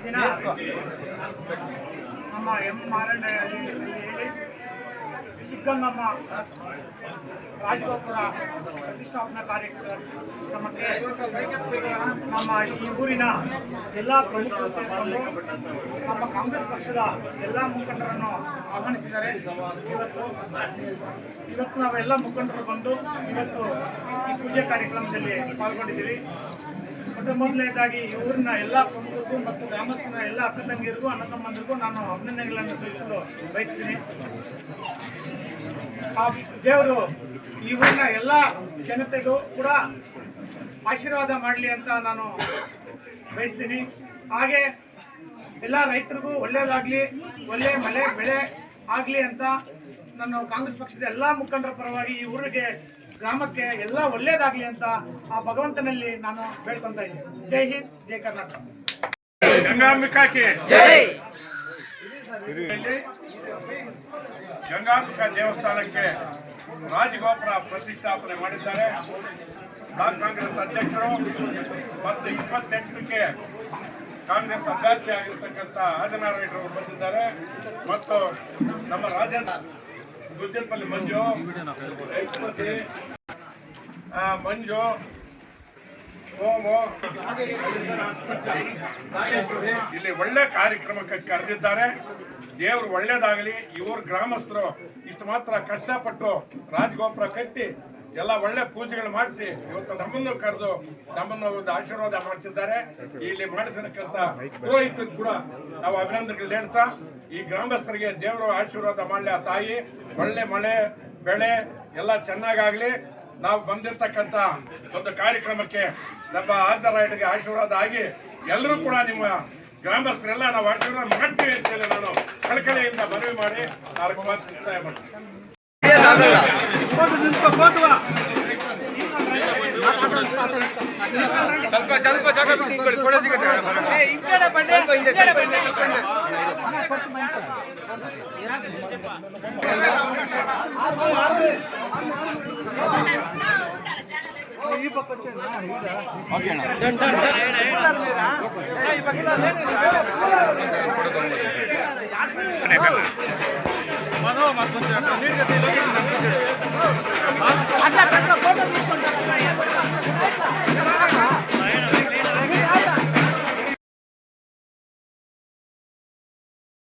ದಿನ ನಮ್ಮ ಎಂ ಮಾರಣ್ಣಹಳ್ಳಿ ಚಿಕ್ಕಮ್ಮಮ್ಮ ರಾಜಗೋಪುರ ಪ್ರತಿಷ್ಠಾಪನಾ ಕಾರ್ಯಕ್ರಮಕ್ಕೆ ನಮ್ಮ ಈ ಊರಿನ ಎಲ್ಲ ಪ್ರಮುಖರು ಸೇರಿಕೊಂಡು ನಮ್ಮ ಕಾಂಗ್ರೆಸ್ ಪಕ್ಷದ ಎಲ್ಲ ಮುಖಂಡರನ್ನು ಆಹ್ವಾನಿಸಿದ್ದಾರೆ. ಇವತ್ತು ನಾವೆಲ್ಲ ಮುಖಂಡರು ಬಂದು ಇವತ್ತು ಈ ಪೂಜೆ ಕಾರ್ಯಕ್ರಮದಲ್ಲಿ ಪಾಲ್ಗೊಂಡಿದ್ದೀವಿ. ಮೊದಲನೇದಾಗಿ ಈ ಊರಿನ ಎಲ್ಲ ಪ್ರಮುಖರಿಗೂ ಮತ್ತು ಗ್ರಾಮಸ್ಥರ ಎಲ್ಲ ಅಕ್ಕ ತಂಗಿಯರಿಗೂ ಅಣ್ಣ ತಮ್ಮಂದಿರಿಗೂ ನಾನು ಅಭಿನಂದನೆಗಳನ್ನು ಸಲ್ಲಿಸಲು ಬಯಸ್ತೀನಿ. ಆ ದೇವರು ಈ ಊರಿನ ಎಲ್ಲ ಜನತೆಗೂ ಕೂಡ ಆಶೀರ್ವಾದ ಮಾಡಲಿ ಅಂತ ನಾನು ಬಯಸ್ತೀನಿ. ಹಾಗೆ ಎಲ್ಲ ರೈತರಿಗೂ ಒಳ್ಳೆಯದಾಗಲಿ, ಒಳ್ಳೆ ಮಳೆ ಬೆಳೆ ಆಗಲಿ ಅಂತ ನಾನು ಕಾಂಗ್ರೆಸ್ ಪಕ್ಷದ ಎಲ್ಲ ಮುಖಂಡರ ಪರವಾಗಿ ಈ ಊರಿಗೆ ಗ್ರಾಮಕ್ಕೆ ಎಲ್ಲ ಒಳ್ಳೇದಾಗಲಿ ಅಂತ ಆ ಭಗವಂತನಲ್ಲಿ ನಾನು ಬೇಡ್ಕೊಂತ ಇದ್ದೀನಿ. ಜೈ ಹಿಂದ್, ಜೈ ಕರ್ನಾಟಕ. ಗಂಗಾಂಬಿಕಾಕ್ಕೆ ಜೈ. ಗಂಗಾಂಬಿಕಾ ದೇವಸ್ಥಾನಕ್ಕೆ ರಾಜಗೋಪುರ ಪ್ರತಿಷ್ಠಾಪನೆ ಮಾಡಿದ್ದಾರೆ. ಬ್ಲಾಕ್ ಕಾಂಗ್ರೆಸ್ ಅಧ್ಯಕ್ಷರು ಮತ್ತು 28ಕ್ಕೆ ಕಾಂಗ್ರೆಸ್ ಅಭ್ಯರ್ಥಿ ಆಗಿರ್ತಕ್ಕಂಥ ಆದಿನಾರಾಯಣರು ಬಂದಿದ್ದಾರೆ. ಮತ್ತು ನಮ್ಮ ರಾಜೇಂದ್ರ ಗುಜ್ಜಲ್ಪಲ್ಲಿ ಮಂಜು ಸೋಮು ಇಲ್ಲಿ ಒಳ್ಳೆ ಕಾರ್ಯಕ್ರಮಕ್ಕೆ ಕರೆದಿದ್ದಾರೆ. ದೇವರು ಒಳ್ಳೇದಾಗಲಿ. ಇವ್ರ ಗ್ರಾಮಸ್ಥರು ಇಷ್ಟು ಮಾತ್ರ ಕಷ್ಟಪಟ್ಟು ರಾಜಗೋಪುರ ಕಟ್ಟಿ ಎಲ್ಲ ಒಳ್ಳೆ ಪೂಜೆಗಳು ಮಾಡಿಸಿ ಇವತ್ತು ನಮ್ಮನ್ನು ಕರೆದು ನಮ್ಮನ್ನು ಒಂದು ಆಶೀರ್ವಾದ ಮಾಡಿಸಿದ್ದಾರೆ. ಇಲ್ಲಿ ಮಾಡಿರ್ತಕ್ಕಂಥ ಪುರೋಹಿತರು ಕೂಡ ನಾವು ಅಭಿನಂದನೆಗಳು ಹೇಳ್ತಾ ಈ ಗ್ರಾಮಸ್ಥರಿಗೆ ದೇವರು ಆಶೀರ್ವಾದ ಮಾಡಲಿ. ಆ ತಾಯಿ ಒಳ್ಳೆ ಮಳೆ ಬೆಳೆ ಎಲ್ಲ ಚೆನ್ನಾಗಾಗಲಿ. ನಾವು ಬಂದಿರತಕ್ಕಂಥ ಒಂದು ಕಾರ್ಯಕ್ರಮಕ್ಕೆ ನಮ್ಮ ಆದಿನಾರಾಯಣಗೆ ಆಶೀರ್ವಾದ ಆಗಿ ಎಲ್ಲರೂ ಕೂಡ ನಿಮ್ಮ ಗ್ರಾಮಸ್ಥರೆಲ್ಲ ನಾವು ಆಶೀರ್ವಾದ ಮಾಡ್ತೀವಿ ಅಂತೇಳಿ ನಾನು ಕಳಕಳಿಯಿಂದ ಮನವಿ ಮಾಡಿ ಮುಕ್ತಾಯ ಮಾಡ್ತೀನಿ. ಸ್ವಲ್ಪ ಜಾಗ కొంచెం